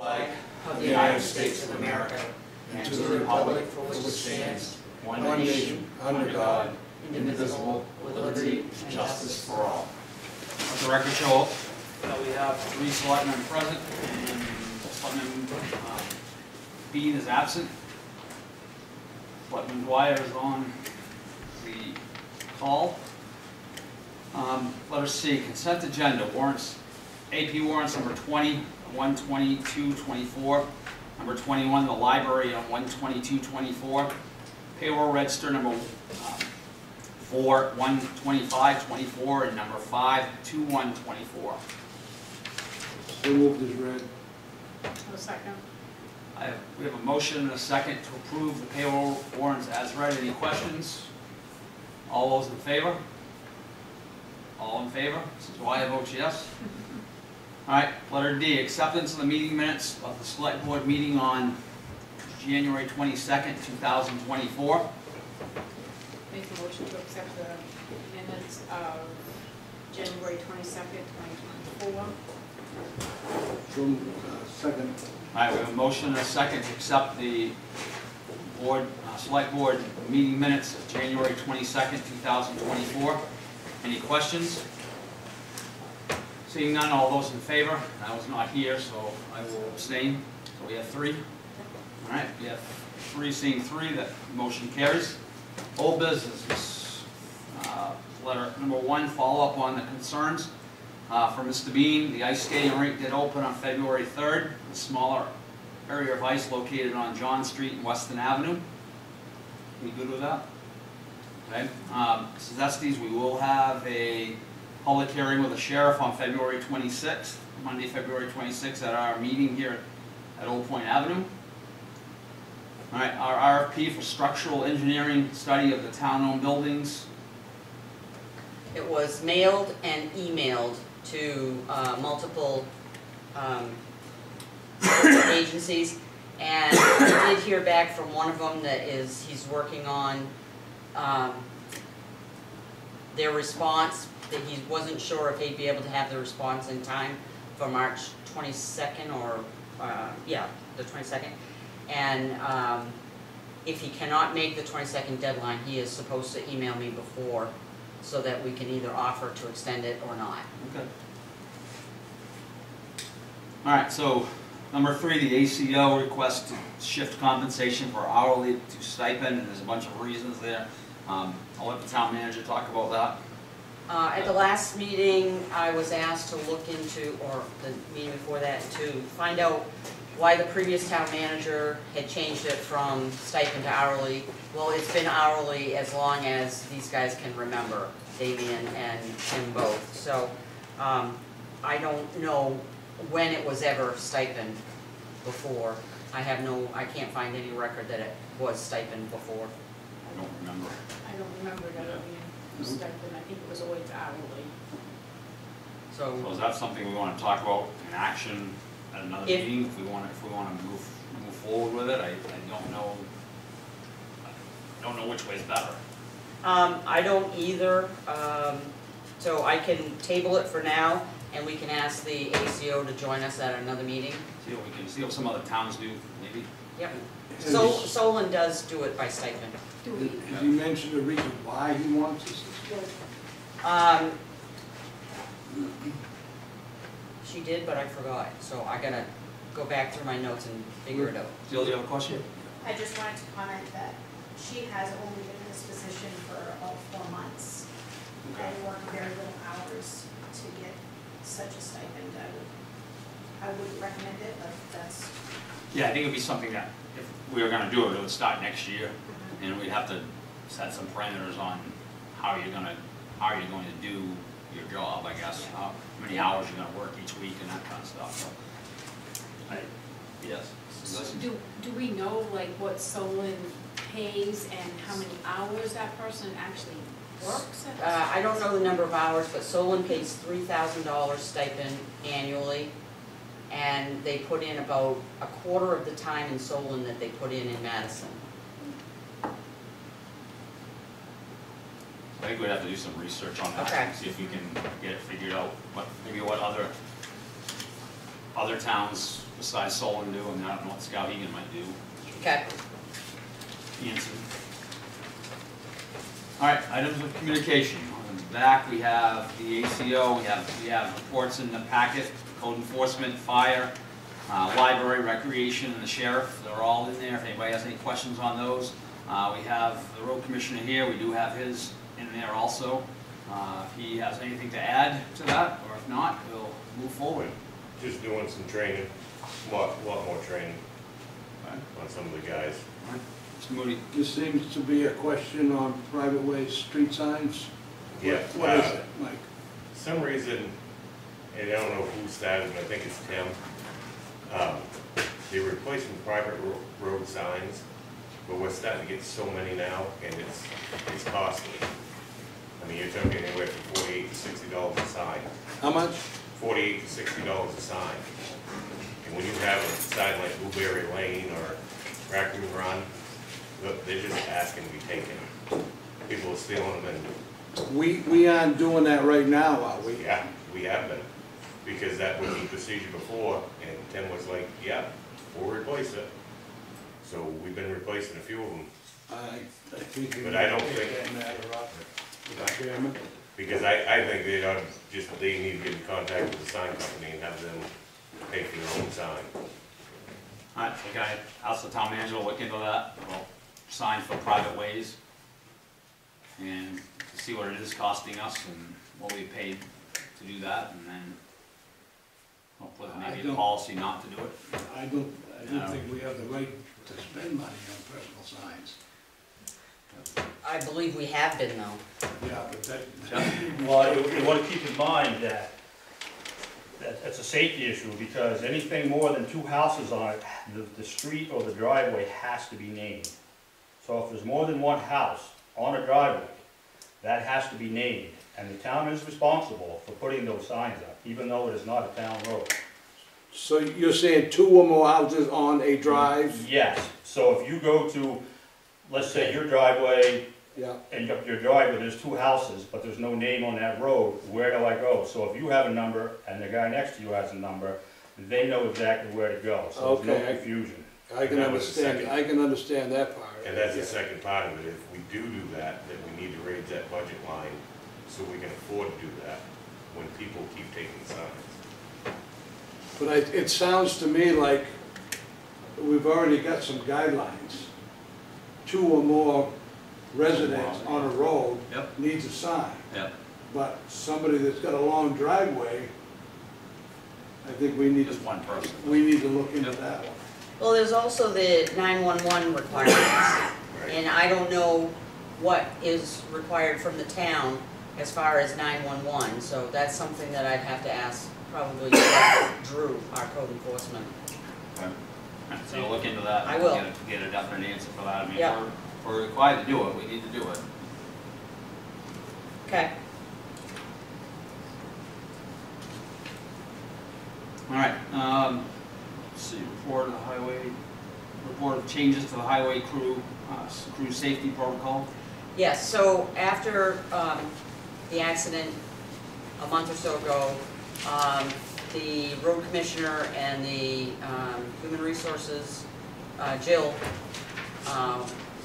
flag of the United States of America and to the republic for which it stands, one nation, under God, indivisible, with liberty and justice for all. Let the record show that we have 3 selectmen present and Selectman Bean is absent. Selectman Dwyer is on the call. Letter C, consent agenda, warrants, AP warrants number 20, 122, 24, number 21, the library on 122, 24, payroll register number 4, 125, 24, and number 5, 21, 24. So moved as read. A second. We have a motion and a second to approve the payroll warrants as read. Any questions? All those in favor? All in favor? This is why I vote yes. All right, letter D, acceptance of the meeting minutes of the select board meeting on January 22nd, 2024. Make a motion to accept the minutes of January 22nd, 2024. Second. All right, we have a motion and a second to accept the board, select board meeting minutes of January 22nd, 2024. Any questions? Seeing none, all those in favor? I was not here, so I will abstain. So we have 3. All right, we have 3, seeing 3, that motion carries. Old business, letter number 1, follow up on the concerns from Mr. Bean. The ice skating rink did open on February 3rd. A smaller area of ice located on John Street and Weston Avenue. We good with that? Okay. Mrs. Estes, we will have a public hearing with the sheriff on February 26th, Monday, February 26th, at our meeting here at Old Point Avenue. All right, our RFP for structural engineering study of the town-owned buildings. It was mailed and emailed to multiple agencies, and I did hear back from one of them that he's working on their response, that he wasn't sure if he'd be able to have the response in time for March 22nd or, yeah, the 22nd. And if he cannot make the 22nd deadline, he is supposed to email me before so that we can either offer to extend it or not. Okay. All right, so number 3, the ACO request to shift compensation for hourly to stipend, and there's a bunch of reasons there. I'll let the town manager talk about that. At the last meeting, I was asked to look into, or the meeting before that, to find out why the previous town manager had changed it from stipend to hourly. Well, it's been hourly as long as these guys can remember, Damien and Tim both. So I don't know when it was ever stipend before. I can't find any record that it was stipend before. I don't remember. I don't remember that being stipend. I think it was always hourly. So is that something we want to talk about in action at another meeting? If we want to move forward with it, I don't know. I don't know which way is better. I don't either. So I can table it for now, and we can ask the ACO to join us at another meeting. See what some other towns do, maybe. Yep. So Solon does do it by stipend. Has he mentioned the reason why he wants this? She did, but I forgot, so I gotta go back through my notes and figure it out. Jill, do you have a question? I just wanted to comment that she has only been in this position for about 4 months. Okay. And worked very little hours to get such a stipend. I wouldn't recommend it, but that's. Yeah, I think it'd be something that if we were going to do it, it would start next year, and we'd have to set some parameters on how you're going to do your job, I guess, how many hours you're going to work each week and that kind of stuff. So, yes. So do we know like what Solon pays and how many hours that person actually works? I don't know the number of hours, but Solon pays $3,000 stipend annually, and they put in about a quarter of the time in Solon that they put in Madison. I think we'd have to do some research on that, okay. And see if we can get it figured out. Maybe what other other towns besides Solon do, and I don't know what Skowhegan might do. Okay. Anson. All right, items of communication. On the back, we have the ACO, we have reports in the packet, code enforcement, fire, library, recreation, and the sheriff. They're all in there if anybody has any questions on those. We have the road commissioner here, we do have his in there also. If he has anything to add to that, or if not, we'll move forward. Just doing some training, a lot more training Okay. on some of the guys. All right. Mr. Moody. This seems to be a question on private ways, street signs. Yeah. What is it, Mike? Some reason, and I don't know who started, but I think it's Tim, they're replacing private road signs, but we're starting to get so many now, and it's costly. I mean, you're talking anywhere from $48 to $60 a sign. How much? $48 to $60 a sign. And when you have a sign like Blueberry Lane or Raccoon Run, look, they're just asking to be taken. People are stealing them, and We aren't doing that right now, are we? yeah, we have been. Because that was the procedure before, and Tim was like, yeah, we'll replace it. So we've been replacing a few of them. I think. But I don't think- That matter up, Mr. Chairman. Because I think they ought to they need to get in contact with the sign company and have them pay for their own sign. All right, so can I ask the town manager to look into that, about signs for private ways? And to see what it is costing us and what we paid to do that, and then hopefully maybe a policy not to do it. I don't think we have the right to spend money on personal signs. I believe we have been though. Yeah, but that. Well, you want to keep in mind that it's a safety issue, because anything more than 2 houses on it, the street or the driveway has to be named. So if there's more than 1 house on a driveway, that has to be named, and the town is responsible for putting those signs up, even though it is not a town road. So you're saying 2 or more houses on a drive? Yes, so if you go to, let's say your driveway, Yeah. and your driveway, there's 2 houses, but there's no name on that road, where do I go? So if you have a number, and the guy next to you has a number, they know exactly where to go, so there's no Okay. confusion. I can That was the understand, second. I can understand that part. And that's the second part of it. If we do that, then we need to raise that budget line so we can afford to do that when people keep taking signs. But it sounds to me like we've already got some guidelines. 2 or more residents on a road Yep. needs a sign. Yep. But somebody that's got a long driveway, I think we need Just to, one person. we need to look into Yep. that one. Well, there's also the 911 requirements, Right? and I don't know what is required from the town as far as 911, so that's something that I'd have to ask probably Drew, our code enforcement. Okay. So you'll look into that. I will. Get a definite answer for that. I mean, Yeah. if we're required to do it, we need to do it. Okay. All right, let's see, report of the highway, report of changes to the highway crew, crew safety protocol. Yes, so after the accident a month or so ago, the road commissioner and the human resources, Jill,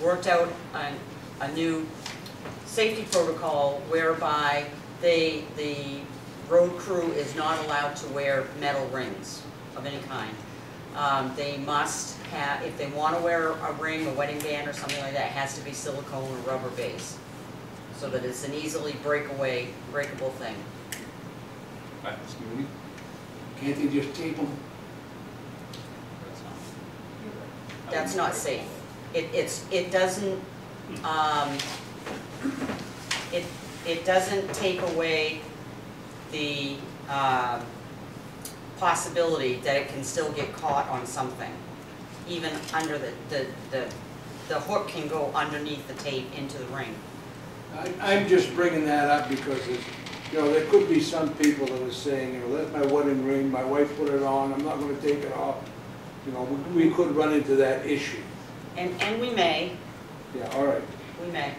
worked out a new safety protocol whereby the road crew is not allowed to wear metal rings of any kind. They must have, if they want to wear a ring, a wedding band or something like that, it has to be silicone or rubber base, so that it's an easily breakable thing. Right, Mr. Moody? Can't they just tape them? That's not safe. It doesn't, it doesn't take away the possibility that it can still get caught on something. Even under the hook can go underneath the tape into the ring. I'm just bringing that up because, there could be some people that are saying, that's my wedding ring, my wife put it on, I'm not gonna take it off. We could run into that issue. And we may, Yeah, all right. we may.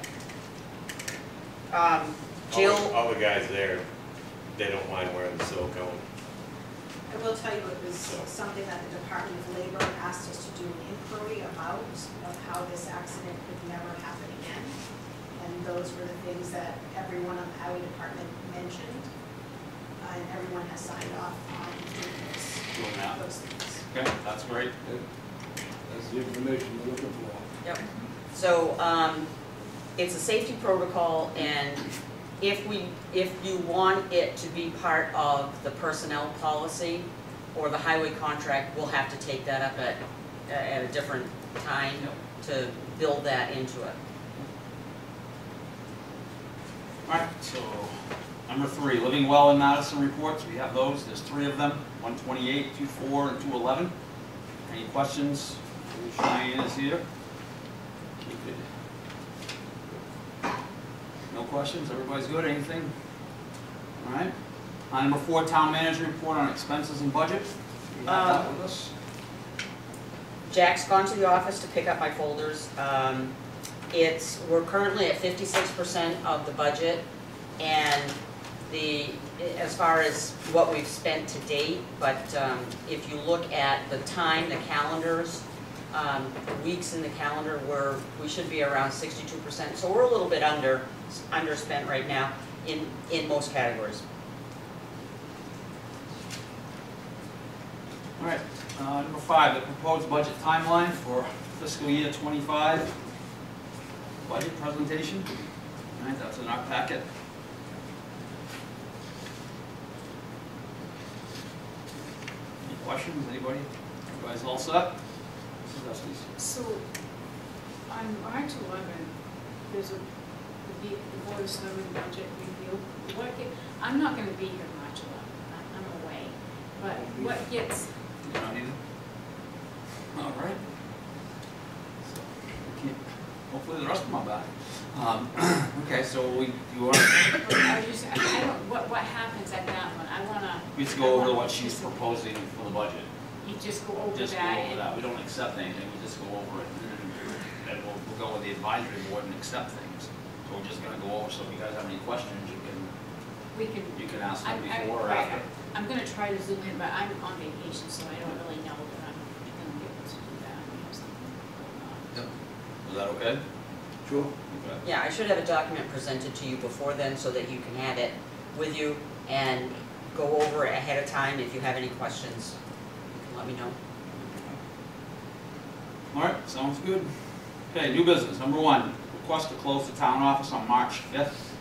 Jill, All the guys there, they don't mind wearing the silicone. I will tell you, it was something that the Department of Labor asked us to do an inquiry about, of how this accident could never happen again. And those were the things that everyone on the highway department mentioned, and everyone has signed off on doing this, Doing that. those things. Okay, that's great. That's the information we're looking for. Yep. So, it's a safety protocol, and if you want it to be part of the personnel policy or the highway contract, we'll have to take that up at a different time to build that into it. All right, so number 3, living well in Madison reports. We have those. There's 3 of them, 128, 24, and 211. Any questions? Cheyenne is here. We could. No questions? Everybody's good? Anything? All right. Number 4, town manager report on expenses and budget. We have that with us. Jack's gone to the office to pick up my folders. We're currently at 56% of the budget, and as far as what we've spent to date, but if you look at the time, the calendars, the weeks in the calendar, we should be around 62%. So we're a little bit underspent right now in most categories. All right. Number 5, the proposed budget timeline for fiscal year 25. Budget presentation. All right, that's in our packet. Any questions? Anybody? Everybody's all set? Mrs. Estes. So, on March 11, there's the Board of Selectmen budget review. I'm not gonna be here March 11, I'm away, but what gets, You don't need it? All right. So, we can't- hopefully the rest of them are back. Okay, so you want what happens at that one? I wanna. we just go over what she's proposing for the budget. You just go over Just go that over and. that. We don't accept anything, we just go over it, and then we'll go with the advisory board and accept things. So we're just gonna go over, so if you guys have any questions, We can. you can ask them I- before or right, after. I'm gonna try to zoom in, but I'm on vacation, so I don't really know that I'm gonna be able to do that. I have something going on. Is that okay? Sure. Okay. Yeah, I should have a document presented to you before then so that you can have it with you and go over it ahead of time. If you have any questions, you can let me know. All right, sounds good. Okay, new business. Number 1, request to close the town office on March 5th,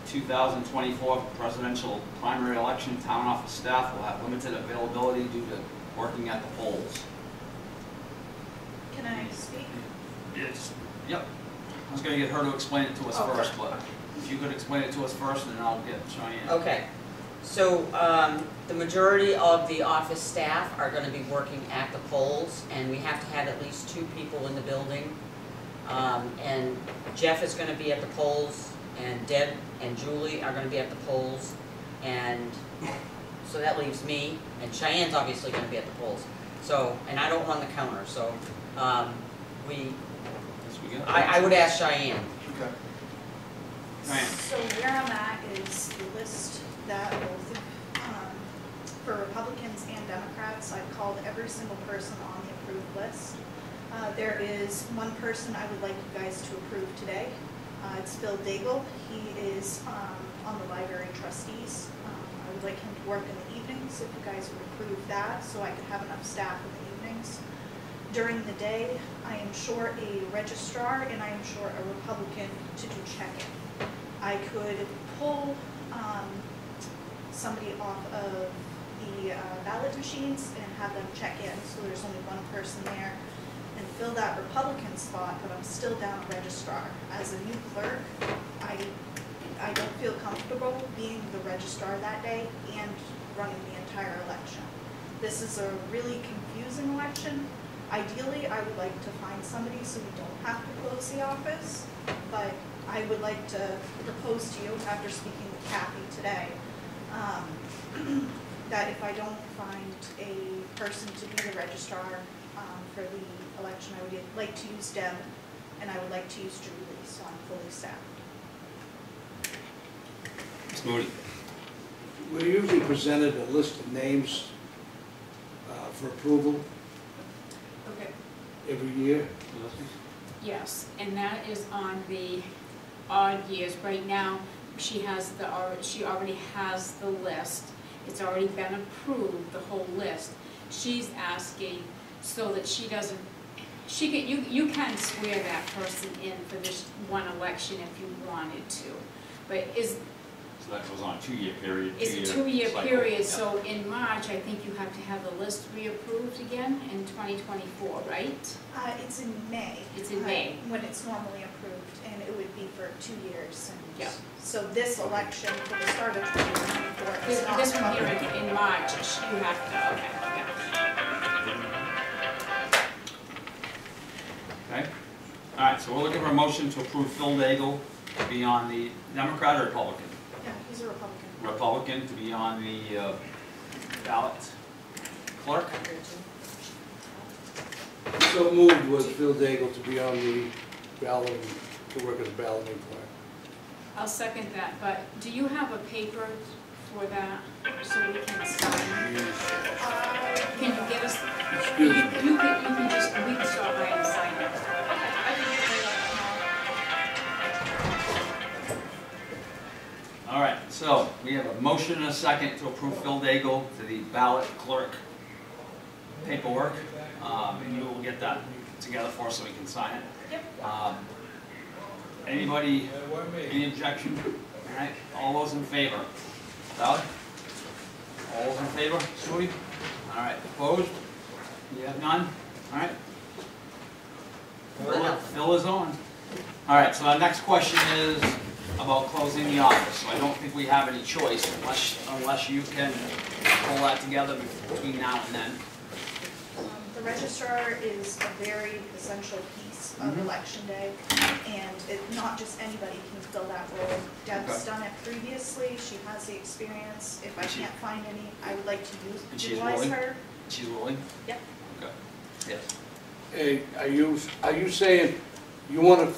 2024 presidential primary election. Town office staff will have limited availability due to working at the polls. Can I speak? Yep. I was gonna get her to explain it to us Okay. first, but if you could explain it to us first, and then I'll get Cheyenne. Okay, so the majority of the office staff are gonna be working at the polls, and we have to have at least 2 people in the building. And Jeff is gonna be at the polls, and Deb and Julie are gonna be at the polls, and so that leaves me, and Cheyenne's obviously gonna be at the polls. So, and I don't run the counter, so Yes, we got I would ask Cheyenne. Okay. Cheyenne. So where I'm at is the list that both, for Republicans and Democrats, I've called every single person on the approved list. There is one person I would like you guys to approve today. It's Phil Daigle. He is on the library trustees. I would like him to work in the evenings, if you guys would approve that, so I could have enough staff in the evenings. During the day, I am short a registrar and I am short a Republican to do check-in. I could pull somebody off of the ballot machines and have them check in, so there's only one person there, and fill that Republican spot, but I'm still down a registrar. As a new clerk, I don't feel comfortable being the registrar that day and running the entire election. This is a really confusing election. Ideally, I would like to find somebody so we don't have to close the office, but I would like to propose to you, after speaking with Kathy today, that if I don't find a person to be the registrar for the election, I would like to use Deb, and I would like to use Julie, so I'm fully staffed. Ms. Moody. We're usually presented a list of names for approval Okay, every year. yes, and that is on the odd years. Right now, she already has the list. It's already been approved, the whole list. She's asking so that she doesn't, you can swear that person in for this one election if you wanted to. But So that goes on a 2-year period. it's a 2-year cycle. period, Yeah. so in March, I think you have to have the list reapproved again in 2024, right? It's in May. It's in May. When it's normally approved, and it would be for 2 years. And Yeah. So this election for the start of 2024 is not. This one here covered. in March, you have to, okay, yeah. Okay, all right, so we're looking for a motion to approve Phil Daigle to be on the Democrat or Republican? Yeah, he's a Republican. Republican to be on the ballot clerk. So moved was Phil Daigle to be on the ballot, to work as balloting clerk. I'll second that, but do you have a paper for that, so we can sign? Can you get us, you Excuse me. can just, we can stop by and sign it. All right, so we have a motion and a second to approve Phil Daigle to the ballot clerk paperwork. And you will get that together for us so we can sign it. Yep. Anybody, any objection? All right, all those in favor? Sally? All those in favor? Sweet? All right, opposed? You have none? All right. Phil is on. All right, so our next question is about closing the office. So I don't think we have any choice unless you can pull that together between now and then. The registrar is a very essential piece of election day, and not just anybody can fill that role. Deb's done it previously, she has the experience. If I can't find any, I would like And to she's utilize willing? her. She's willing? Yep. Okay. Yes. Hey, are you saying you want to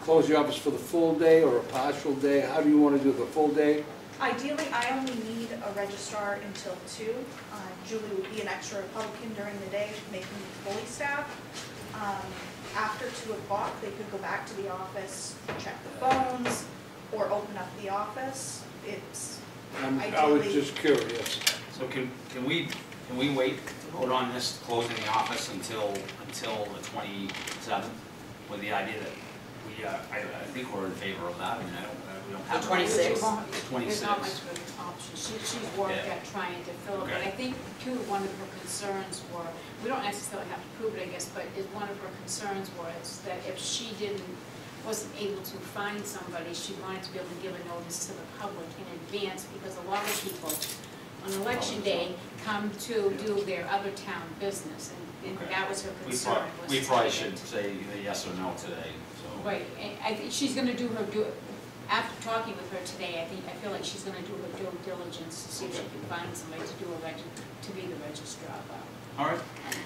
close the office for the full day or a partial day? How do you want to do the full day? Ideally, I only need a registrar until 2. Julie would be an extra Republican during the day, making me fully staffed. After 2 o'clock, they could go back to the office, check the phones, or open up the office. It's I was just curious. So can we wait to vote on this closing the office until the 27th with the idea that we, I think we're in favor of that. I mean, we don't have. The 26th? There's not much 26th. of an option. She's worked Yeah. at trying to fill it, but Okay. I think too, one of her concerns were, we don't necessarily have to prove it, I guess, but one of her concerns was that if she wasn't able to find somebody, she wanted to be able to give a notice to the public in advance, because a lot of people on election day come to do their other town business, and Okay. that was her We concern. probably, was we probably to should get- say either yes or no today, so. Right, and I think she's gonna do after talking with her today, I feel like she's gonna do her due diligence to see if she can find somebody to to be the registrar. All right,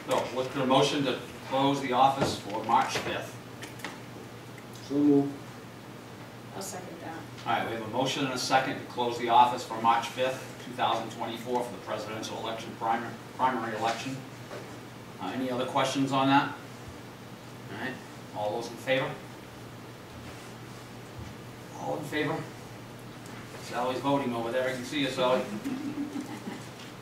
so look for a motion to close the office for March 5th. So moved. I'll second that. All right, we have a motion and a second to close the office for March 5th, 2024 for the presidential election, primary election. Any other questions on that? All right, all those in favor? All in favor? Sally's voting over there, I can see you, Sally.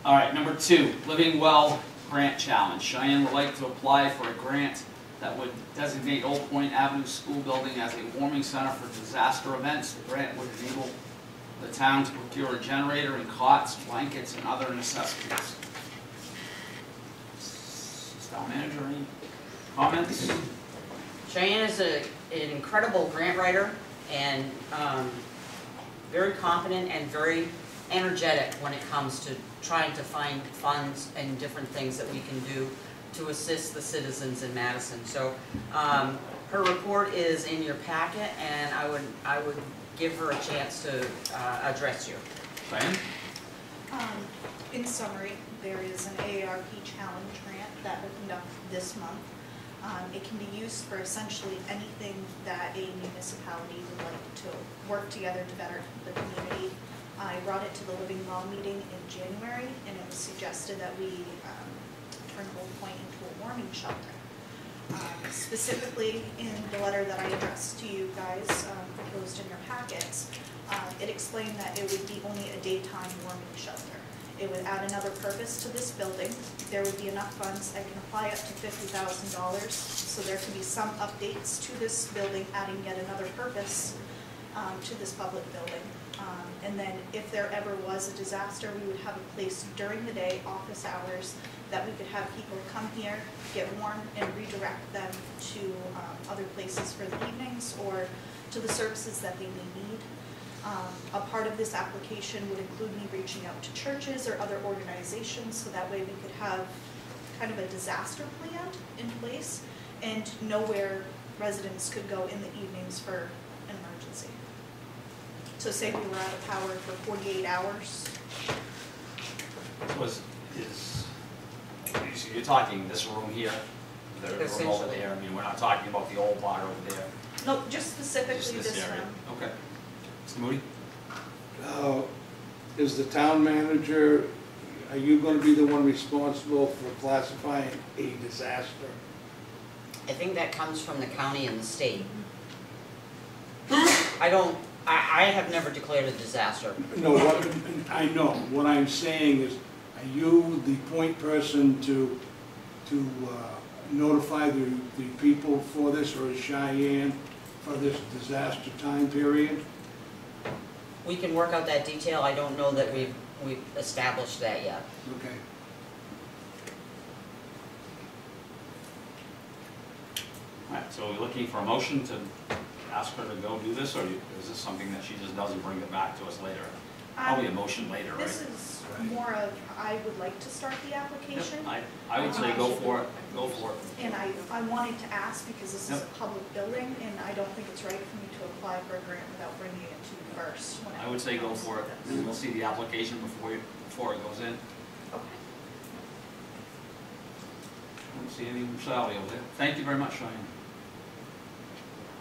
All right, number 2, Living Well Grant Challenge. Cheyenne would like to apply for a grant that would designate Old Point Avenue School Building as a warming center for disaster events. The grant would enable the town to procure a generator and cots, blankets, and other necessities. Town manager, any comments? Cheyenne is an incredible grant writer and very competent and very energetic when it comes to trying to find funds and different things that we can do to assist the citizens in Madison. So her report is in your packet, and I would give her a chance to address you. Cheyenne? In summary, there is an AARP challenge grant that opened up this month. It can be used for essentially anything that a municipality would like to work together to better the community. I brought it to the Living Well meeting in January, and it was suggested that we turn Old Point into a warming shelter. Specifically in the letter that I addressed to you guys, proposed in your packets, it explained that it would be only a daytime warming shelter. It would add another purpose to this building. There would be enough funds, I can apply up to $50,000, so there could be some updates to this building, adding yet another purpose to this public building. And then if there ever was a disaster, we would have a place during the day, office hours, that we could have people come here, get warm, and redirect them to other places for the evenings or to the services that they may need. A part of this application would include me reaching out to churches or other organizations, so that way we could have kind of a disaster plan in place and know where residents could go in the evenings for an emergency. So say we were out of power for 48 hours. So you're talking this room here, the room over Essentially. there, I mean, we're not talking about the old bar over there, No, just specifically just this this area, room. okay. Mr. Moody? Is the town manager, are you gonna be the one responsible for classifying a disaster? I think that comes from the county and the state. I have never declared a disaster. No, what, I know, what I'm saying is, are you the point person to notify the people for this, or is Cheyenne for this disaster time period? We can work out that detail. I don't know that we've established that yet. Okay. All right, so we're looking for a motion to ask her to go do this, or is this something that she just does and bring it back to us later? Probably a motion later, right? This is more of, I would like to start the application. Yep, I would say go for it, go for it. And I wanted to ask because this is Yep. a public building, and I don't think it's right for me to apply for a grant without bringing it to you first. when I would say go comes for it, to this. and we'll see the application before it goes in. Okay. I don't see anything from Sally over there. Thank you very much, Cheyenne.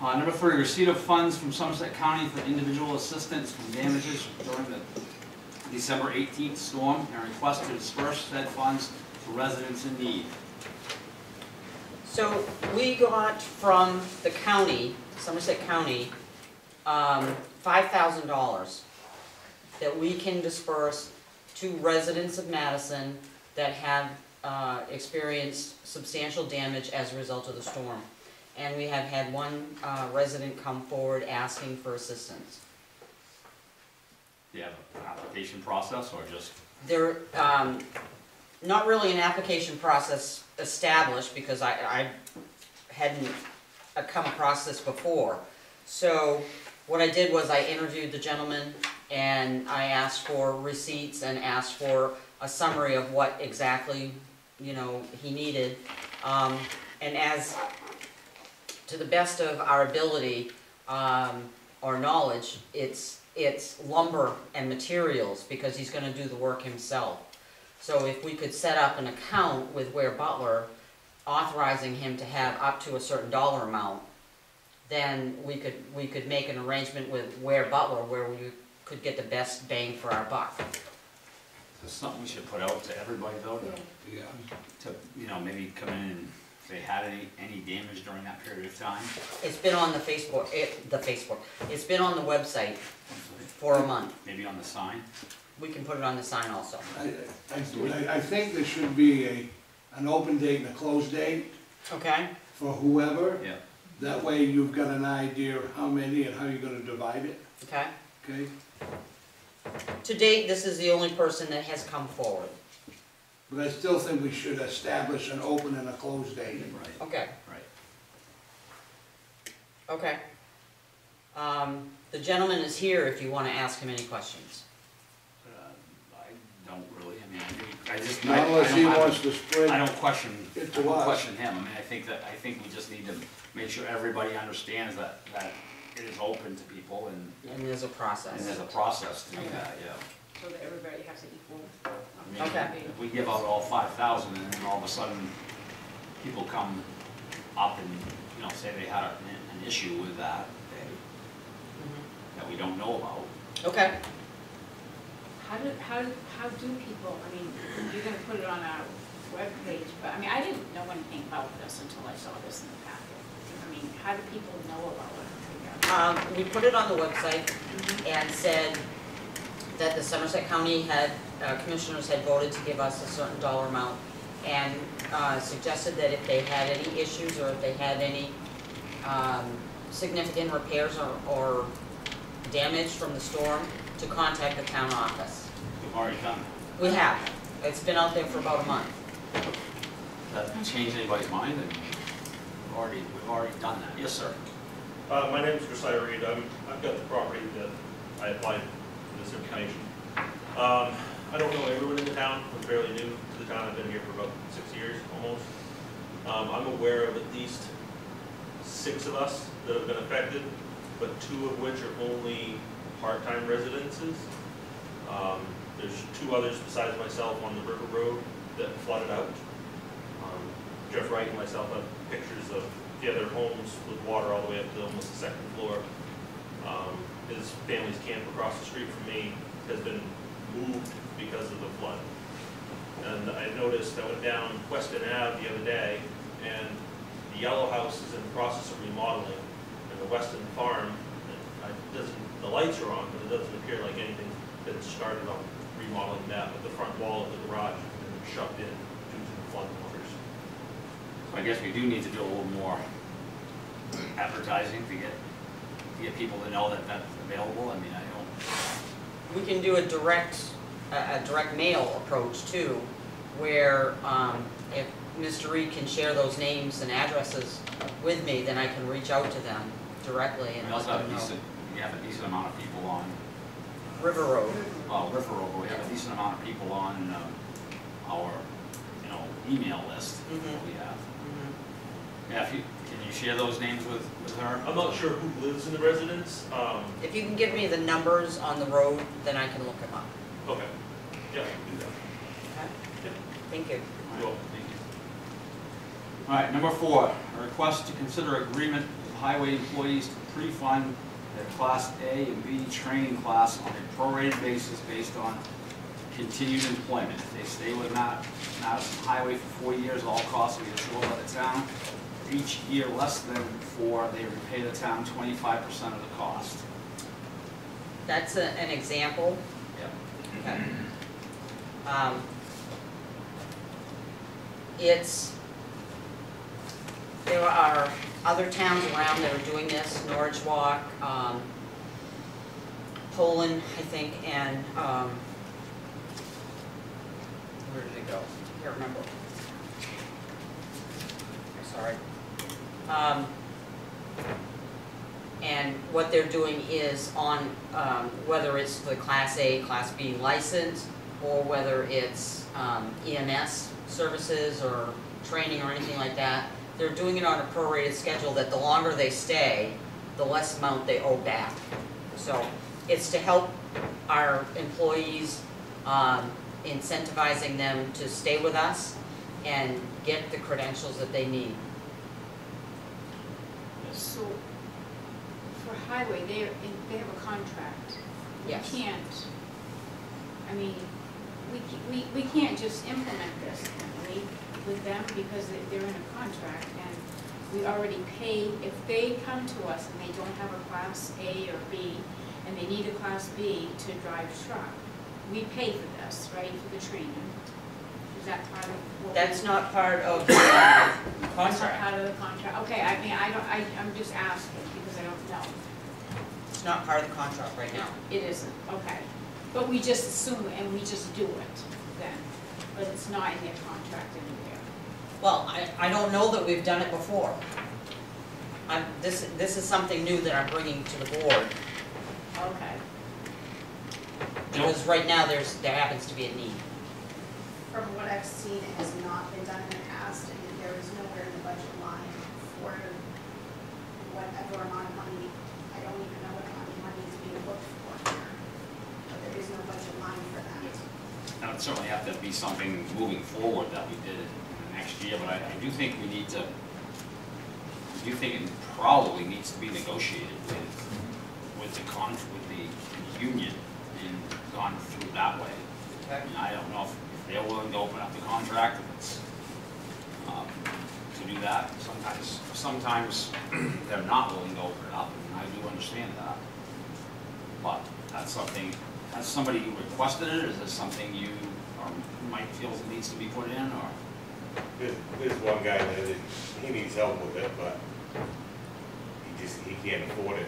Number 3, receipt of funds from Somerset County for individual assistance from damages during the December 18th storm, and request to disperse said funds to residents in need. So we got from the county, Somerset County, $5,000 that we can disperse to residents of Madison that have experienced substantial damage as a result of the storm. And we have had one resident come forward asking for assistance. Do you have an application process, or just? There, not really an application process established because I hadn't come across this before. So what I did was I interviewed the gentleman and I asked for receipts and asked for a summary of what exactly, he needed. And as to the best of our ability or knowledge, it's lumber and materials because he's going to do the work himself. So if we could set up an account with Ware Butler, authorizing him to have up to a certain dollar amount, then we could make an arrangement with Ware Butler where we could get the best bang for our buck. Is something we should put out to everybody though, Yeah. to maybe come in and if they had any damage during that period of time? It's been on the Facebook, it's been on the website for a month. Maybe on the sign? We can put it on the sign also. I think there should be an open date and a close date Okay? for whoever. Yeah. That way you've got an idea of how many and how you're gonna divide it, Okay? okay? To date, this is the only person that has come forward. But I still think we should establish an open and a close date. Right, Okay, right. okay. The gentleman is here if you want to ask him any questions. I don't really, I just. Not unless he wants to spread. I don't question, It I to don't us. question him, I think we just need to make sure everybody understands that it is open to people And there's a process. and there's a process to do that, yeah. So that everybody has equal. I mean, Okay. If we give out all 5,000 and then all of a sudden people come up and, say they had an issue with that, Mhm. that we don't know about. Okay, How do people, you're gonna put it on our webpage, but I mean, I didn't know anything about this until I saw this in the packet. I mean, how do people know about it? We put it on the website and said that the Somerset County had, commissioners had voted to give us a certain dollar amount, and suggested that if they had any issues or if they had any significant repairs or damage from the storm, to contact the town office. We've already done that. We have. It's been out there for about a month. Does that change anybody's mind? I mean, we've already done that. Yes, sir. My name is Josiah Reed. I've got the property that I applied for this information. I don't know everyone in the town. I'm fairly new to the town. I've been here for about 6 years almost. I'm aware of at least 6 of us that have been affected, but 2 of which are only part-time residences. There's 2 others besides myself on the River Road that flooded out. Jeff Wright and myself have pictures of the other homes with water all the way up to almost the 2nd floor. His family's camp across the street from me has been moved because of the flood. And I noticed, I went down Weston Ave the other day, and the yellow house is in the process of remodeling, and the Weston farm, the lights are on, but it doesn't appear like anything's been started on remodeling that, but the front wall of the garage has been shoved in due to the flood waters. So I guess we do need to do a little more advertising to get people to know that that's available. I mean, I don't. We can do a direct mail approach too, where if Mr. Reed can share those names and addresses with me, then I can reach out to them directly and We let also have them a know. decent, we have a decent amount of people on, River Road. River Road, but we have a decent amount of people on our, email list that we have. Yeah, if you, can you share those names with her? I'm not sure who lives in the residence. If you can give me the numbers on the road, then I can look them up. Okay. Yeah, I can do that. Okay? Yeah. Thank you. You're welcome. Thank you. All right, number 4, a request to consider agreement with highway employees to pre-fund their Class A and B training class on a prorated basis based on continued employment. If they stay with Madison Highway for 4 years, all costs will be assured by the town. For each year less than 4, they repay the town 25% of the cost. That's an example. Yep. Okay. There are other towns around that are doing this, Norwich Walk, Poland, I think, and, where did it go? I can't remember. Sorry. And what they're doing is on, whether it's the Class A, Class B license, or whether it's EMS services or training or anything like that, they're doing it on a prorated schedule that the longer they stay, the less amount they owe back. So it's to help our employees, incentivizing them to stay with us and get the credentials that they need. So, for highway, they have a contract. Yes. We can't, I mean, we can't just implement this, can we, with them, because they're in a contract, and we already pay, if they come to us and they don't have a Class A or B, and they need a Class B to drive truck, we pay for this, right, for the training. Is that part of what? That's not part of the That's not contract. part of the contract, okay, I mean, I'm just asking, because I don't know. It's not part of the contract right now. It isn't, okay. But we just assume it and we just do it then, but it's not in their contract anywhere. Well, I don't know that we've done it before. This is something new that I'm bringing to the board, Okay. because right now there happens to be a need. From what I've seen, it has not been done in the past, and there is nowhere in the budget line for whatever amount of money. I don't even know what amount of money is being looked for here, but there is no budget line for that. That would certainly have to be something moving forward that we did in the next year, but I do think we need to, I do think it probably needs to be negotiated with the union and gone through that way. Okay. I don't know if they're willing to open up the contract, if it's, to do that. Sometimes they're not willing to open it up, and I do understand that. But that's something, has somebody requested it, or is this something you, or Mike feels it needs to be put in, or? There's one guy that he needs help with it, but he can't afford it,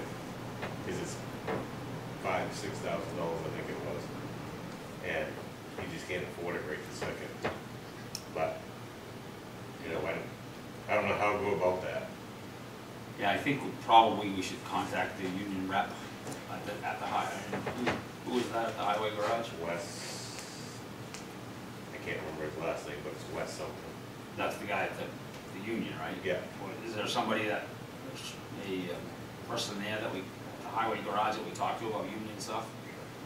because it's $5,000 to $6,000, I think it was. And he just can't afford it right this second. But, you know, I don't know how to go about that. Yeah, I think probably we should contact the union rep at the highway. Who is that at the highway garage? Wes, I can't remember his last name, but it's Wes something. That's the guy at the union, right? Yeah. Is there somebody that, a person there that we, at the highway garage that we talked to about union stuff?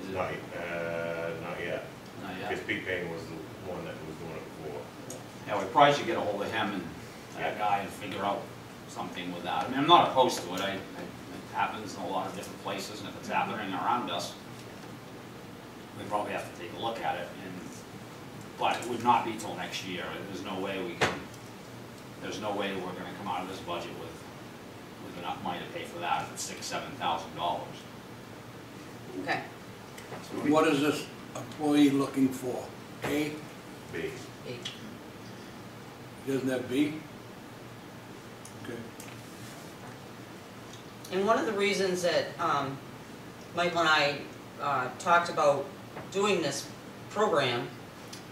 Is it? Not yet. Not yet? Because Pete Payne was the one that was doing it before. Yeah, we probably should get a hold of him and that guy and figure out something with that. I mean, I'm not opposed to it. It happens in a lot of different places, and if it's happening around us, we probably have to take a look at it. But it would not be till next year. There's no way we can, there's no way we're gonna come out of this budget with enough money to pay for that if it's $6,000–7,000. Okay. What is this employee looking for? A? B. Doesn't that B? Okay. And one of the reasons that Michael and I talked about doing this program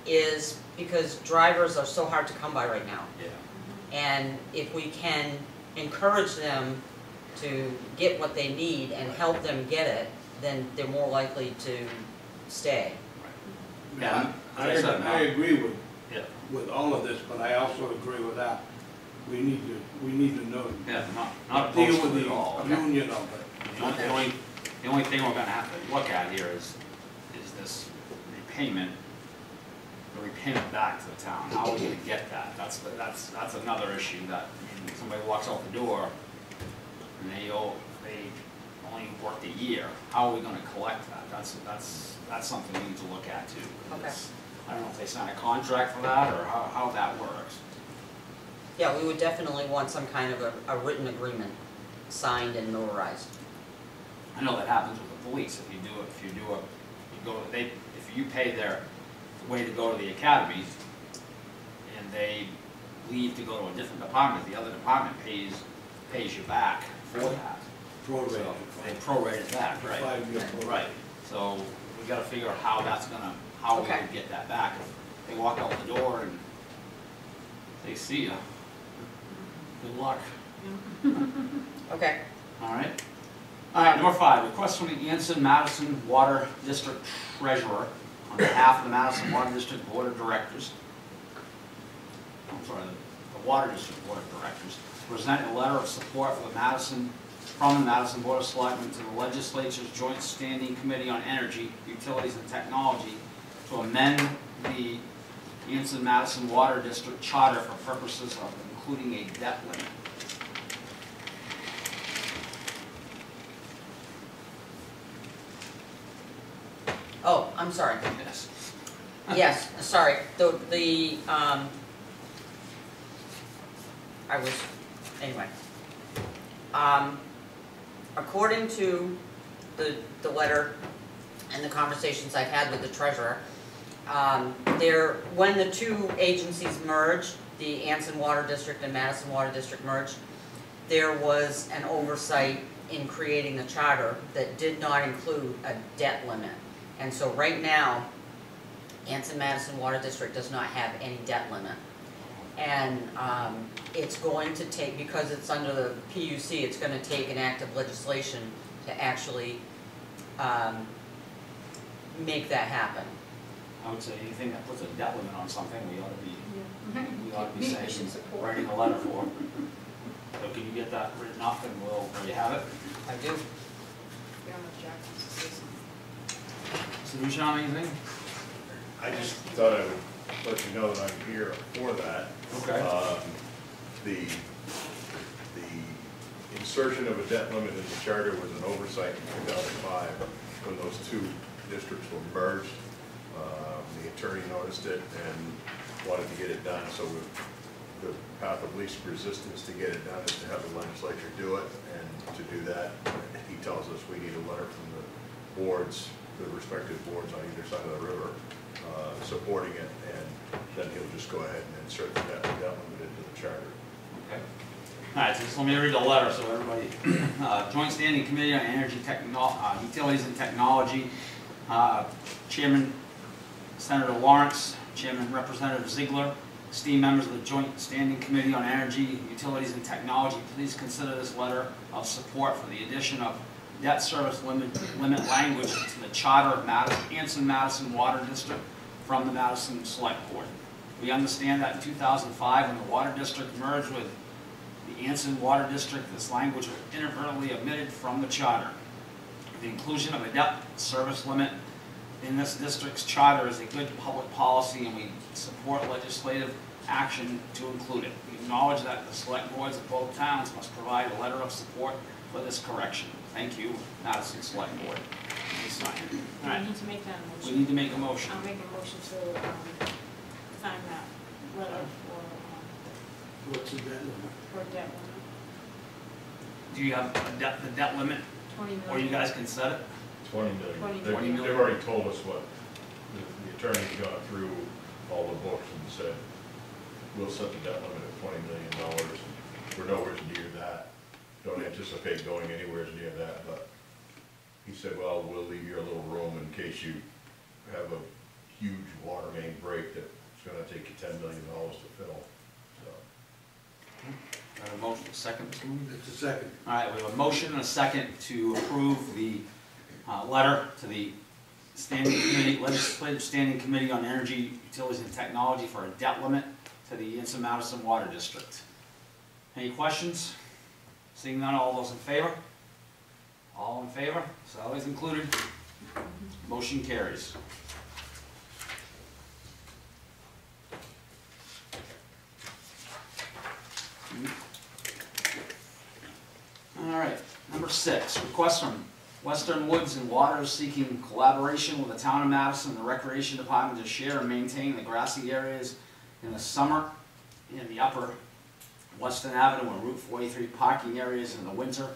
is because drivers are so hard to come by right now. Yeah. And if we can encourage them to get what they need and help them get it, then they're more likely to stay. Yeah, I as I said, agree Yeah. with all of this, but I also agree with that. We need to know. Yeah, not opposed Deal to with it at all. the union of it. The only thing we're gonna have to look at here is this repayment, the repayment back to the town. How are we gonna get that? That's another issue that, I mean, somebody walks out the door and they only worked a year. How are we gonna collect that? That's something we need to look at too. Okay. I don't know if they sign a contract for that or how that works. Yeah, we would definitely want some kind of a written agreement signed and notarized. I know that happens with the police. If you pay their way to go to the academy and they leave to go to a different department, the other department pays you back for that. Prorated. So they prorate it back, right? 5-year prorate. Right. So we gotta figure out how we Okay. would get that back. If they walk out the door and they see you, good luck. Okay. All right. All right, number 5, request from the Anson Madison Water District Treasurer on behalf of the Madison Water District Board of Directors. I'm sorry, the Water District Board of Directors, to present a letter of support for from the Madison Board of Selectmen to the Legislature's Joint Standing Committee on Energy, Utilities, and Technology to amend the Anson Madison Water District Charter for purposes of including a debt limit. Oh, I'm sorry. Yes. Yes, sorry. Anyway. According to the letter and the conversations I've had with the treasurer, when the two agencies merged, the Anson Water District and Madison Water District merged, there was an oversight in creating the charter that did not include a debt limit. And so right now, Anson Madison Water District does not have any debt limit. And it's going to take, because it's under the PUC, it's going to take an act of legislation to actually make that happen. I would say anything that puts a debt limit on something, we ought to be Maybe we should saying, support. writing a letter for. So can you get that written up and will you have it? I do. Yeah, Jackson's to say something. So, Sean, anything? I just thought I would let you know that I'm here for that. Okay. The insertion of a debt limit in the charter was an oversight in 2005 when those two districts were merged. The attorney noticed it and wanted to get it done, so the path of least resistance to get it done is to have the legislature do it, and to do that, he tells us we need a letter from the boards, the respective boards on either side of the river, supporting it, and then he'll just go ahead and insert the debt limit into the charter. Okay. All right, so just let me read the letter so everybody, Joint Standing Committee on Energy, Utilities and Technology, Chairman Senator Lawrence, Chairman Representative Ziegler, esteemed members of the Joint Standing Committee on Energy, Utilities and Technology, please consider this letter of support for the addition of debt service limit language to the charter of Anson-Madison Water District from the Madison Select Board. We understand that in 2005, when the Water District merged with the Anson Water District, this language was inadvertently omitted from the charter. The inclusion of a debt service limit in this district's charter is a good public policy, and we support legislative action to include it. We acknowledge that the select boards of both towns must provide a letter of support for this correction. Thank you, Madison Select Board. Please sign it. All I right. need to make that a motion. We need to make a motion. I'll make a motion to sign that letter What's the debt limit? for debt limit, Do you have a the debt limit, 20 million. or you guys can set it? 20 million. 20 They've- million. They've already told us what, the attorney's gone through all the books and said, we'll set the debt limit at $20 million. We're nowhere near that. Don't anticipate going anywhere near that, but he said, well, we'll leave you a little room in case you have a huge water main break that's gonna take you $10 million to fill, so. I have a motion, second, Mr. Mooney? It's a second. All right, we have a motion and a second to approve the letter to the Standing Committee, Legislative Standing Committee on Energy, Utilities and Technology for a debt limit to the Anson-Madison Water District. Any questions? Seeing none, all those in favor? All in favor? Salaries included? Motion carries. All right, number 6, request from Western Woods and Waters seeking collaboration with the town of Madison and the Recreation Department to share and maintain the grassy areas in the summer in the upper Western Avenue and Route 43 parking areas in the winter,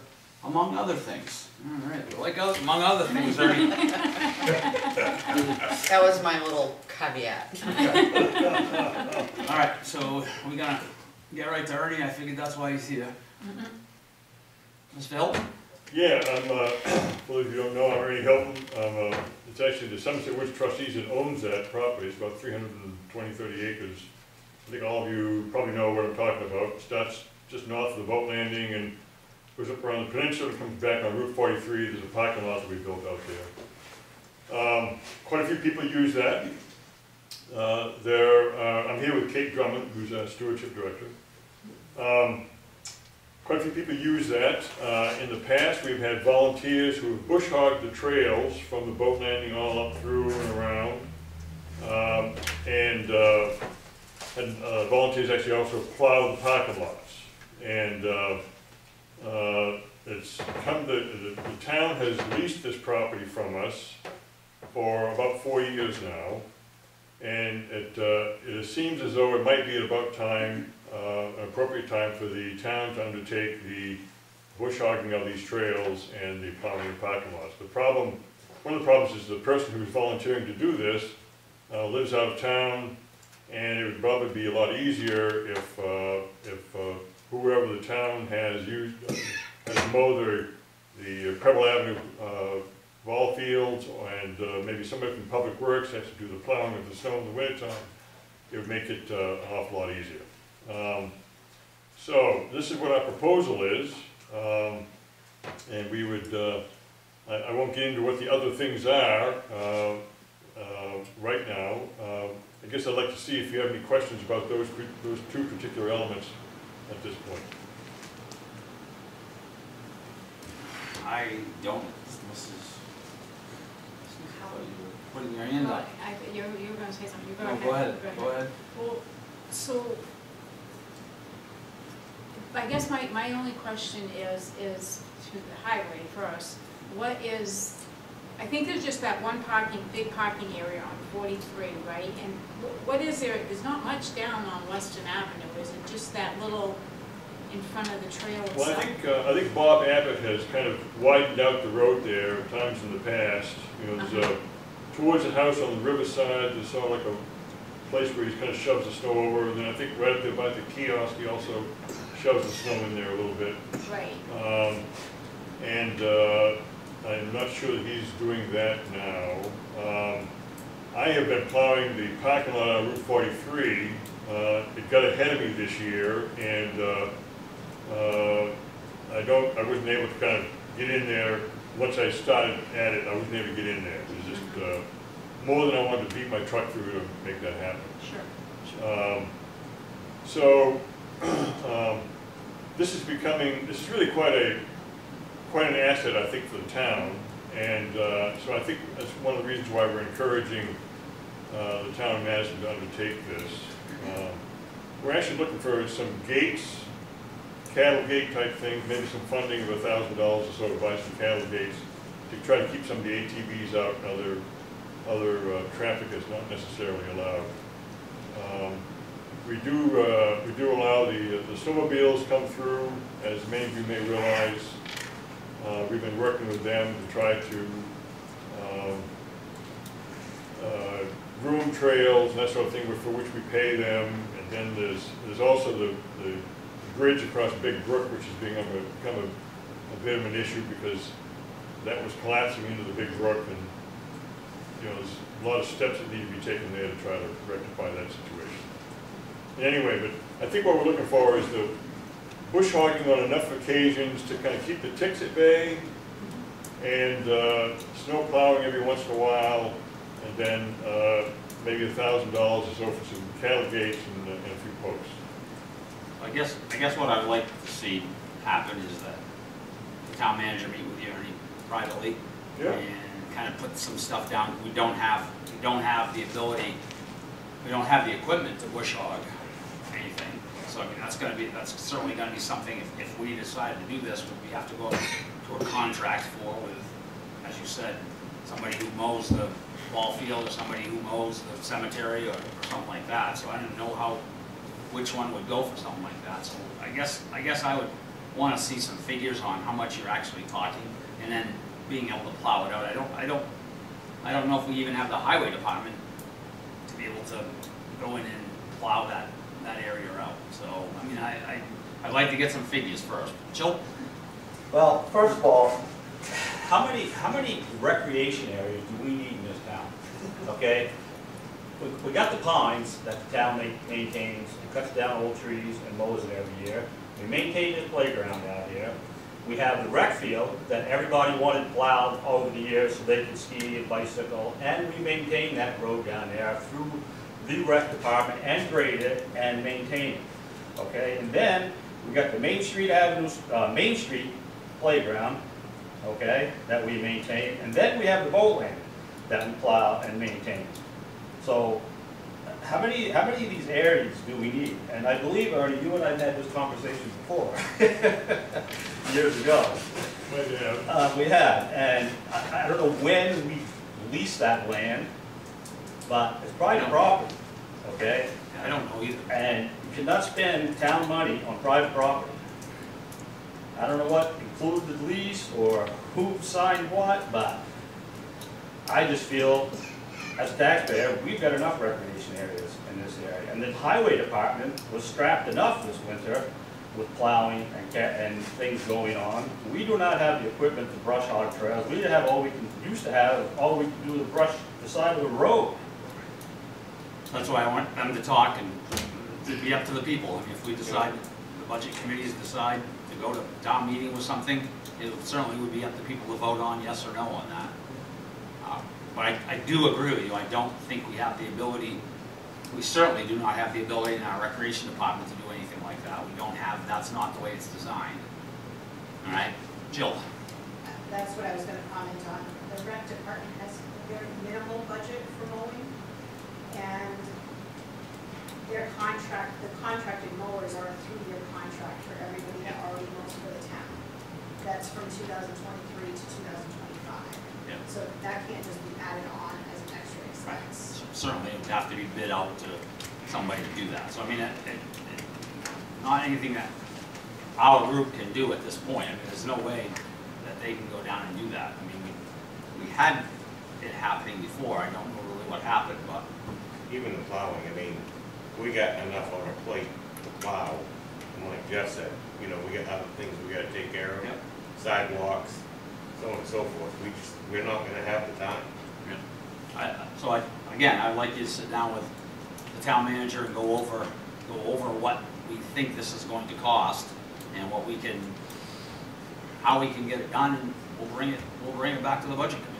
among other things. All right, we like among other things, Ernie. That was my little caveat. All right, so we're gonna get right to Ernie. I figured that's why he's here. Mr. Hilton? Yeah, well, if you don't know, I'm Ernie Hilton. It's actually the Somerset Woods Trustees that owns that property. It's about 30 acres. I think all of you probably know what I'm talking about. It starts just north of the boat landing and goes up around the peninsula and comes back on Route 43. There's a parking lot that we built out there. Quite a few people use that. I'm here with Kate Drummond, who's our stewardship director. Quite a few people use that. In the past, we've had volunteers who have bush hogged the trails from the boat landing all up through and around. And volunteers actually also plow the parking lots. And it's come the town has leased this property from us for about 4 years now. And it seems as though it might be at about time, an appropriate time for the town to undertake the bush hogging of these trails and the plowing of parking lots. One of the problems is the person who's volunteering to do this lives out of town, and it would probably be a lot easier if whoever the town has mowed the Pebble Avenue ball fields, and maybe somebody from Public Works has to do the plowing of the snow in the wintertime. It would make it an awful lot easier. So this is what our proposal is, and we would, I won't get into what the other things are right now. I guess I'd like to see if you have any questions about those two particular elements at this point. I don't. This is putting your hand up. You were going to say something. You No, go ahead. Go ahead. Well, so I guess my only question is to the highway first. What is I think there's just that one big parking area on 43, right? And what is there? There's not much down on Western Avenue, is it just that little in front of the trail Well, itself? I think Bob Abbott has kind of widened out the road there at times in the past. You know, there's towards the house on the riverside, there's sort of like a place where he kind of shoves the snow over, and then I think right up there by the kiosk, he also shoves the snow in there a little bit. Right. I'm not sure that he's doing that now. I have been plowing the parking lot on Route 43. It got ahead of me this year, and I wasn't able to kind of get in there. Once I started at it, I wasn't able to get in there. It was just more than I wanted to beat my truck through to make that happen. Sure. This is really quite an asset, I think, for the town. And so I think that's one of the reasons why we're encouraging the town of Madison to undertake this. We're actually looking for some gates, cattle gate type things, maybe some funding of $1,000 or so to buy some cattle gates to try to keep some of the ATVs out and other traffic that's not necessarily allowed. We do allow the snowmobiles come through, as many of you may realize. We've been working with them to try to groom trails and that sort of thing for which we pay them. And then there's also the bridge across Big Brook, which has become a bit of an issue because that was collapsing into the Big Brook, and you know, there's a lot of steps that need to be taken there to try to rectify that situation. Anyway, but I think what we're looking for is the bush hogging on enough occasions to kind of keep the ticks at bay, and snow plowing every once in a while, and then maybe $1,000 or so for some cattle gates and a few posts. I guess what I'd like to see happen is that the town manager meet with you privately, Yeah. and kind of put some stuff down. We don't have the ability, we don't have the equipment to bush hog anything. So I mean, that's certainly gonna be something, if we decide to do this, we have to go to a contract with, as you said, somebody who mows the ball field or somebody who mows the cemetery or something like that. So I don't know which one would go for something like that. So I guess I would want to see some figures on how much you're actually talking, and then being able to plow it out. I don't know if we even have the highway department to be able to go in and plow that area out. So I mean, I'd like to get some figures first. Jill? Well, first of all, how many recreation areas do we need in this town? Okay, we got the pines that the town maintains. It cuts down old trees and mows it every year. We maintain the playground out here. We have the rec field that everybody wanted plowed over the years so they could ski and bicycle, and we maintain that road down there through the rec department and grade it and maintain it. Okay, and then we got the Main Street playground, okay, that we maintain, and then we have the boat landing that we plow and maintain. So how many of these areas do we need? And I believe, Ernie, you and I had this conversation before, years ago. We have, and I don't know when we leased that land, but it's private property, okay? I don't know either. And you cannot spend town money on private property. I don't know what included the lease or who signed what, but I just feel, as a taxpayer, we've got enough recreation areas in this area. And the highway department was strapped enough this winter with plowing and things going on. We do not have the equipment to brush hog trails. We have all we used to have, all we can do is brush the side of the road. That's why I want them to talk and to be up to the people. I mean, if we decide, the budget committees decide to go to town meeting with something, it certainly would be up to people to vote on yes or no on that. But I do agree with you. I don't think we have the ability, we certainly do not have the ability in our recreation department to do anything like that. We don't have, that's not the way it's designed. All right, Jill. That's what I was going to comment on. The rec department has a very minimal budget for mowing, and their contract, the contracted mowers are a 3-year contract for everybody that already mows for the town. That's from 2023 to 2025. Yeah. So that can't just be added on as an extra expense. Certainly, it would have to be bid out to somebody to do that. So I mean, not anything that our group can do at this point. I mean, there's no way that they can go down and do that. I mean, we had it happening before. I don't know really what happened, but Even the plowing, I mean, we got enough on our plate to plow, and like Jeff said, you know, we got other things we gotta take care of. Yep. Sidewalks, so on and so forth, we're not gonna have the time. Again, I'd like you to sit down with the town manager and go over what we think this is going to cost and what we can, how we can get it done, and we'll bring it back to the budget committee.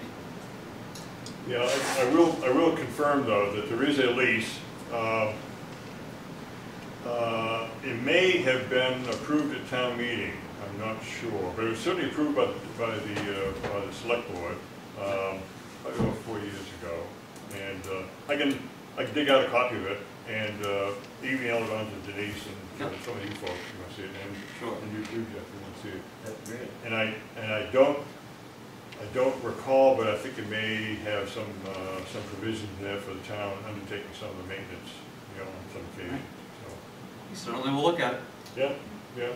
Yeah, I will confirm though that there is a lease. It may have been approved at town meeting, I'm not sure, but it was certainly approved by the select board, probably about 4 years ago. And I can dig out a copy of it and email it on to Denise and some of you folks if you want to see it, and Sure. and you too, Jeff, if you want to see it. That's great. And I don't recall, but I think it may have some provisions there for the town undertaking some of the maintenance, you know, on some occasion. We certainly will look at it. Yeah, yeah.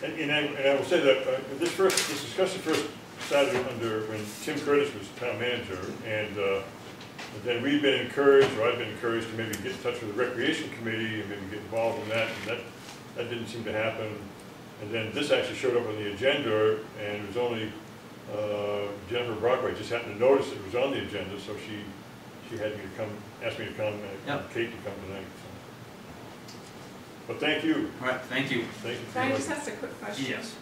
And I will say that this discussion first started when Tim Curtis was town manager, and then we've been encouraged, or I've been encouraged to maybe get in touch with the recreation committee and maybe get involved in that, and that didn't seem to happen. And then this actually showed up on the agenda, and it was only Jennifer Brockway just happened to notice it was on the agenda, so she had me to come, asked me to come, and Kate to come tonight. So. But thank you. All right, thank you. Thank you. Can I just ask a quick question? Yes.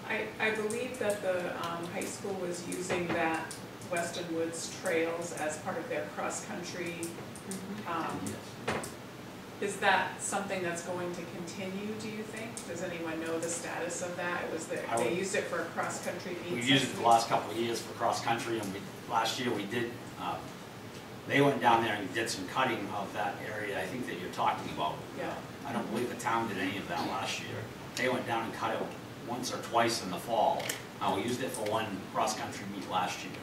I believe that the high school was using that Weston Woods Trails as part of their cross-country. Is that something that's going to continue, do you think? Does anyone know the status of that? They used it for a cross-country meet? We've used it the last couple of years for cross-country, and last year we did, they went down there and did some cutting of that area I think that you're talking about. Yeah. I don't believe the town did any of that last year. They went down and cut it once or twice in the fall. We used it for one cross-country meet last year.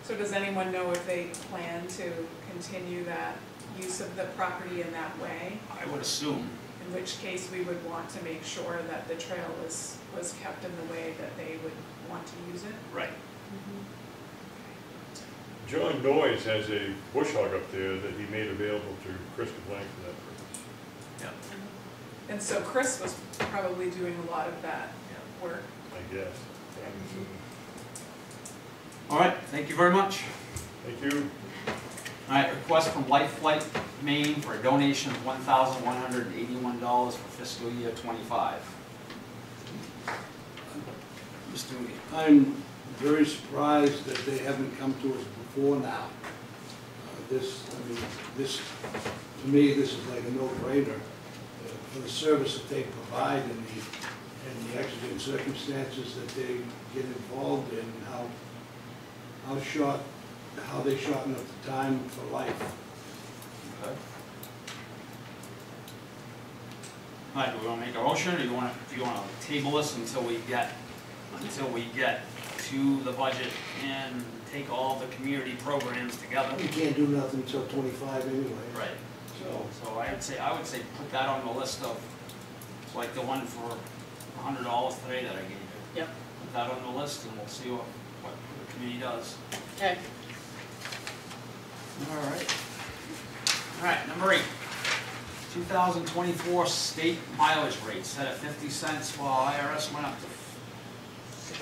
So does anyone know if they plan to continue that use of the property in that way? I would assume. In which case we would want to make sure that the trail was kept in the way that they would want to use it? Right. John Noyes has a bush hog up there that he made available to Chris DeBlanc for that purpose. Yeah. And so Chris was probably doing a lot of that work. I guess. All right, thank you very much. Thank you. All right, request from Life Flight Maine for a donation of $1,181 for fiscal year '25. Mr. Moody. I'm very surprised that they haven't come to us before now. This, to me, this is like a no-brainer for the service that they provide and the exigent circumstances that they get involved in, how they shorten up the time for life. Okay. All right, do we want to make a motion, or do you want to table this until we get to the budget and take all the community programs together? You can't do nothing until 25 anyway. Right. So I would say put that on the list of, like the one for $100 today that I gave you. Yep. Put that on the list, and we'll see what the committee does. Okay. All right. All right, number 8. 2024 state mileage rate set at 50 cents while IRS went up to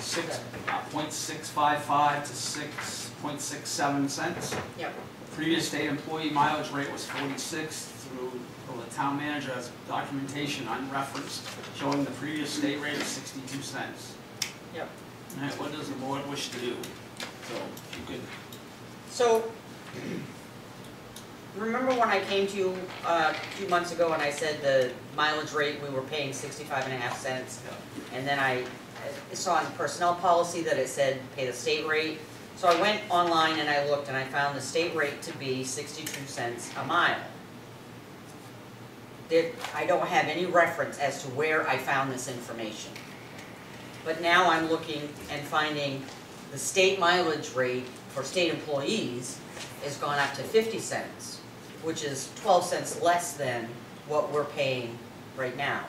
0.655 to 6.67 cents. Yep. Previous state employee mileage rate was 46 through the town manager has documentation unreferenced showing the previous state rate of 62 cents. Yep. All right, what does the board wish to do? So, if you could. So, remember when I came to you a few months ago and I said the mileage rate, we were paying 65.5 cents? And then I saw in the personnel policy that it said pay the state rate. So I went online and I looked and I found the state rate to be 62 cents a mile. I don't have any reference as to where I found this information. But now I'm looking and finding the state mileage rate for state employees has gone up to 50 cents, which is 12 cents less than what we're paying right now.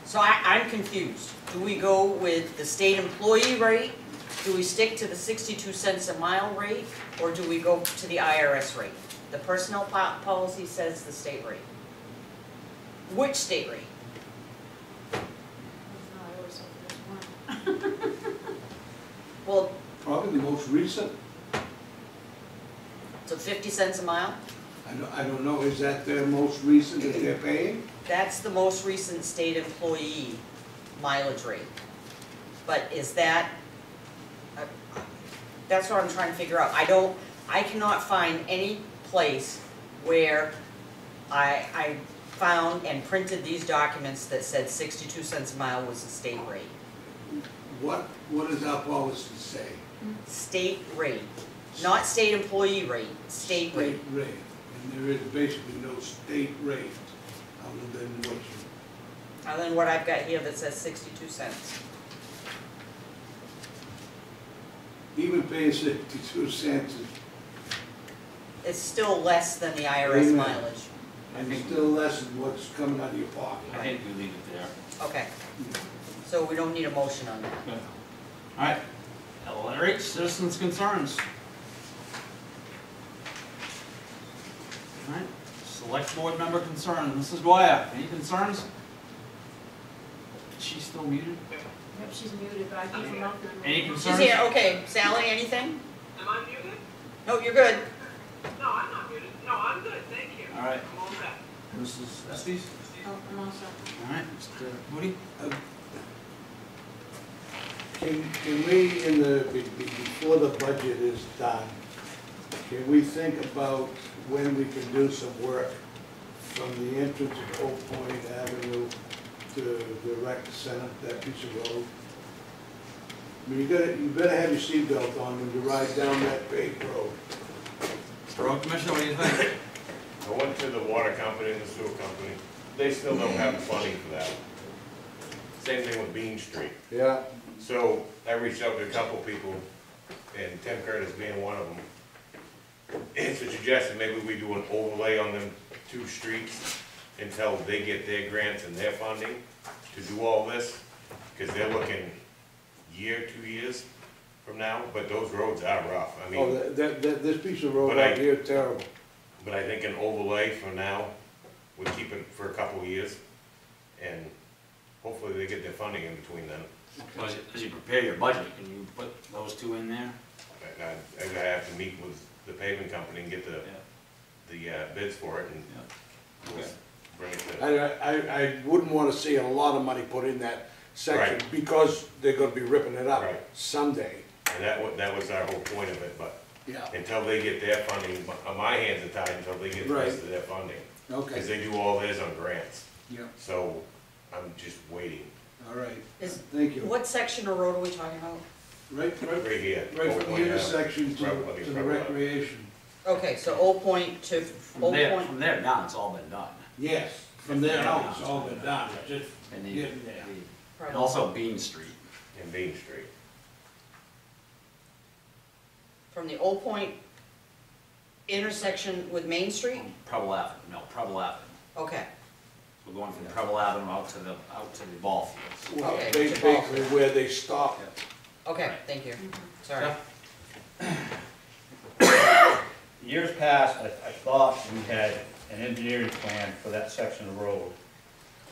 So I'm confused. Do we go with the state employee rate? Do we stick to the 62 cents a mile rate? Or do we go to the IRS rate? The personnel policy says the state rate. Which state rate? I always thought there was one. Well, Probably the most recent, so 50 cents a mile? I don't know, is that their most recent that they're paying? That's the most recent state employee mileage rate. But is that, that's what I'm trying to figure out. I cannot find any place where I found and printed these documents that said 62 cents a mile was the state rate. What does our policy say? State rate, not state employee rate, state rate. State rate, and there is basically no state rate other than what you, Other than what I've got here that says 62 cents. even paying 62 cents is, It's still less than the IRS Amen. mileage. and it's still less than what's coming out of your pocket. I think we leave it there. Okay. So we don't need a motion on that. All right, letter H, citizens' concerns. All right, select board member concerns. Mrs. Dwyer, any concerns? Is she still muted? Yep, she's muted, but I think her mouth is. Any She's concerns? here, okay. Sally, anything? Am I muted? No, you're good. No, I'm not muted. No, I'm good, thank you. All right, I'm all set. Mrs. Estes? Oh, I'm all set. All right, Mr. Moody? Can we, in the, before the budget is done, can we think about when we can do some work from the entrance of Oak Point Avenue to the rec center, that piece of road? I mean, you better have your seatbelt on when you ride down that paved road. Mr. Road Commissioner, what do you think? I went to the water company and the sewer company, they still don't have the funding for that. Same thing with Bean Street. Yeah. So I reached out to a couple people, and Tim Curtis being one of them, and suggested maybe we do an overlay on them two streets until they get their grants and their funding to do all this, because they're looking year, 2 years from now, but those roads are rough. I mean, Oh, this piece of road But out I- here, terrible. but I think an overlay for now would keep it for a couple of years, and hopefully they get their funding in between then. So as you prepare your budget, can you put those two in there? I have to meet with the paving company and get the bids for it, and Yeah. we'll bring it to. I wouldn't want to see a lot of money put in that section Right. because they're gonna be ripping it up Right. someday. And that was our whole point of it, but Yeah. until they get their funding, my hands are tied until they get the rest Right. of their funding. Because Okay, they do all theirs on grants, yeah, so I'm just waiting. all right. Is, Thank you. what section of road are we talking about? Right Right here. from Oak the Point Ave. intersection to Probably- the probably. recreation. Okay, so Old Point to, From Old there, Point, from there down, it's all been done. Yes, from there out, it's all been done, it's just And the- getting there. And also Bean Street. And Bean Street. from the Old Point intersection with Main Street? Preble Avenue, no, Preble Avenue. Okay, We're going from Preble Avenue out to the ball fields. Well, Okay, basically where they stop. okay, Right. thank you. Sorry. Years past, I thought we had an engineering plan for that section of road.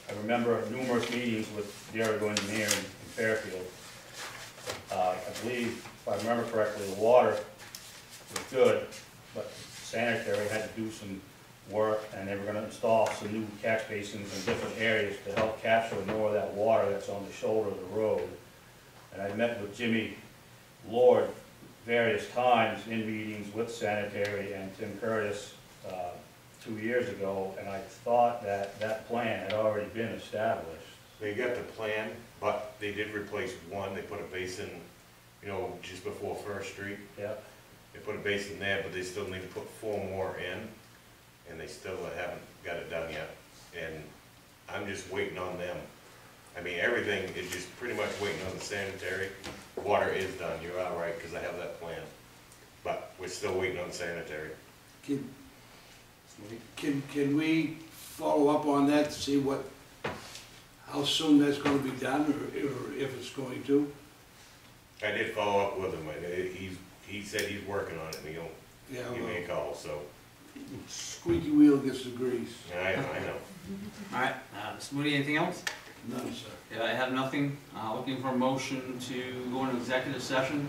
I remember numerous meetings with the Argo engineer in Fairfield. I believe, if I remember correctly, the water was good, but sanitary had to do some work, and they were gonna install some new catch basins in different areas to help capture more of that water that's on the shoulder of the road. And I met with Jimmy Lord various times in meetings with sanitary and Tim Curtis 2 years ago, and I thought that that plan had already been established. They got the plan, but they did replace one, they put a basin, just before First Street. Yep. They put a basin there, but they still need to put 4 more in, and they still haven't got it done yet. And I'm just waiting on them I mean, everything is just pretty much waiting on the sanitary. Water is done, you're all right, because I have that plan. But we're still waiting on sanitary. Can we follow up on that to see how soon that's gonna be done, or if it's going to? I did follow up with him, and he said he's working on it, and he'll Yeah, give me a well, call, so, squeaky wheel gets the grease. I know. All right, Mr. Moody, anything else? None, sir. Yeah, I have nothing. Looking for a motion to go into executive session.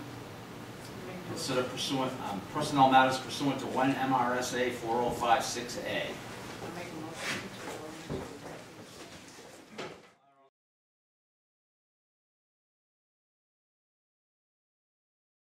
Consider pursuant, personnel matters pursuant to 1 MRSA 4056A. I'll make a motion to